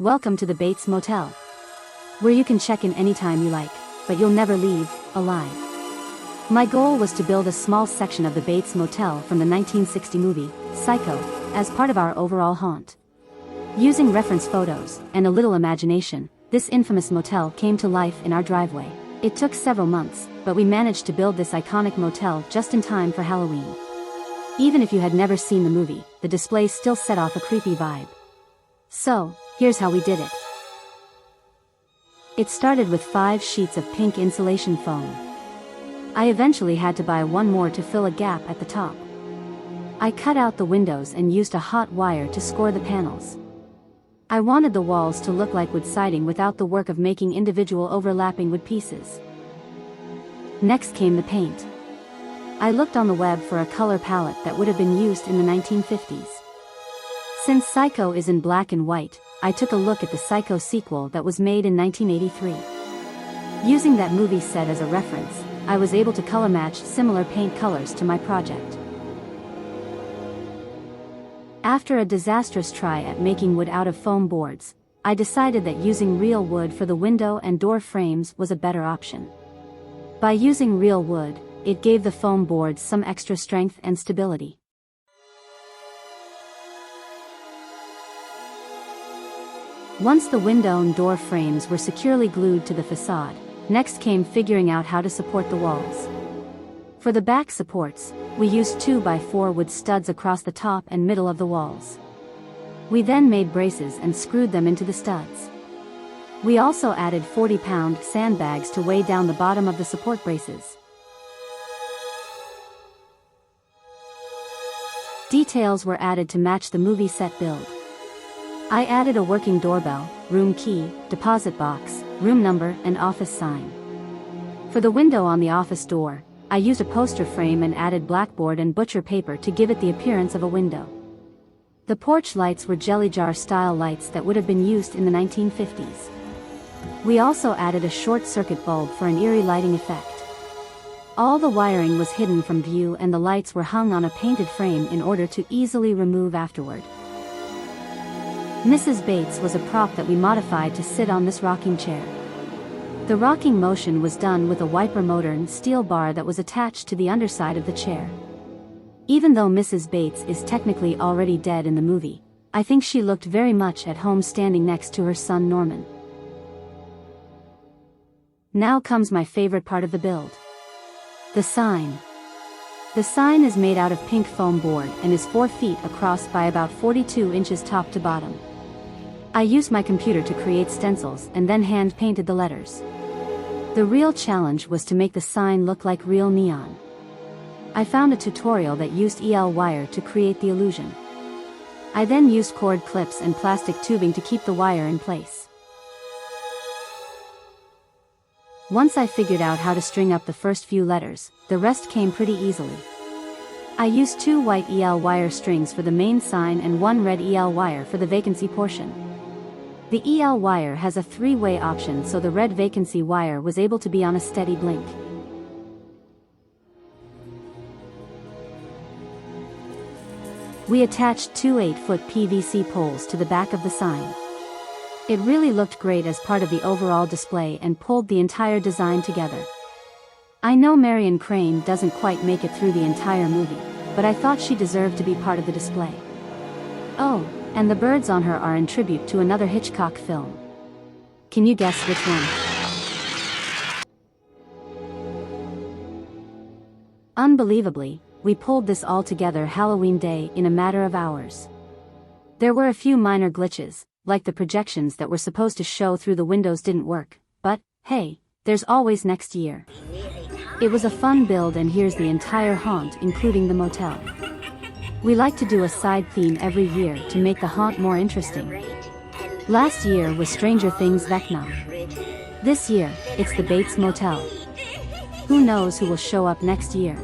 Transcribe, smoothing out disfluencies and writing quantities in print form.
Welcome to the Bates Motel, where you can check in anytime you like, but you'll never leave alive. My goal was to build a small section of the Bates Motel from the 1960 movie, Psycho, as part of our overall haunt. Using reference photos and a little imagination, this infamous motel came to life in our driveway. It took several months, but we managed to build this iconic motel just in time for Halloween. Even if you had never seen the movie, the display still set off a creepy vibe. So, here's how we did it. It started with 5 sheets of pink insulation foam. I eventually had to buy one more to fill a gap at the top. I cut out the windows and used a hot wire to score the panels. I wanted the walls to look like wood siding without the work of making individual overlapping wood pieces. Next came the paint. I looked on the web for a color palette that would have been used in the 1950s. Since Psycho is in black and white, I took a look at the Psycho sequel that was made in 1983. Using that movie set as a reference, I was able to color match similar paint colors to my project. After a disastrous try at making wood out of foam boards, I decided that using real wood for the window and door frames was a better option. By using real wood, it gave the foam boards some extra strength and stability. Once the window and door frames were securely glued to the facade, next came figuring out how to support the walls. For the back supports, we used 2x4 wood studs across the top and middle of the walls. We then made braces and screwed them into the studs. We also added 40-pound sandbags to weigh down the bottom of the support braces. Details were added to match the movie set build. I added a working doorbell, room key, deposit box, room number, and office sign. For the window on the office door, I used a poster frame and added blackboard and butcher paper to give it the appearance of a window. The porch lights were jelly jar style lights that would have been used in the 1950s. We also added a short circuit bulb for an eerie lighting effect. All the wiring was hidden from view and the lights were hung on a painted frame in order to easily remove afterward. Mrs. Bates was a prop that we modified to sit on this rocking chair. The rocking motion was done with a wiper motor and steel bar that was attached to the underside of the chair. Even though Mrs. Bates is technically already dead in the movie, I think she looked very much at home standing next to her son Norman. Now comes my favorite part of the build. The sign. The sign is made out of pink foam board and is 4 feet across by about 42 inches top to bottom. I used my computer to create stencils and then hand-painted the letters. The real challenge was to make the sign look like real neon. I found a tutorial that used EL wire to create the illusion. I then used cord clips and plastic tubing to keep the wire in place. Once I figured out how to string up the first few letters, the rest came pretty easily. I used 2 white EL wire strings for the main sign and 1 red EL wire for the vacancy portion. The EL wire has a 3-way option, so the red vacancy wire was able to be on a steady blink. We attached 2 8-foot PVC poles to the back of the sign. It really looked great as part of the overall display and pulled the entire design together. I know Marion Crane doesn't quite make it through the entire movie, but I thought she deserved to be part of the display. Oh, and the birds on her are in tribute to another Hitchcock film. Can you guess which one? Unbelievably, we pulled this all together Halloween day in a matter of hours. There were a few minor glitches, like the projections that were supposed to show through the windows didn't work, but, hey, there's always next year. It was a fun build and here's the entire haunt including the motel. We like to do a side theme every year to make the haunt more interesting. Last year was Stranger Things Vecna. This year, it's the Bates Motel. Who knows who will show up next year?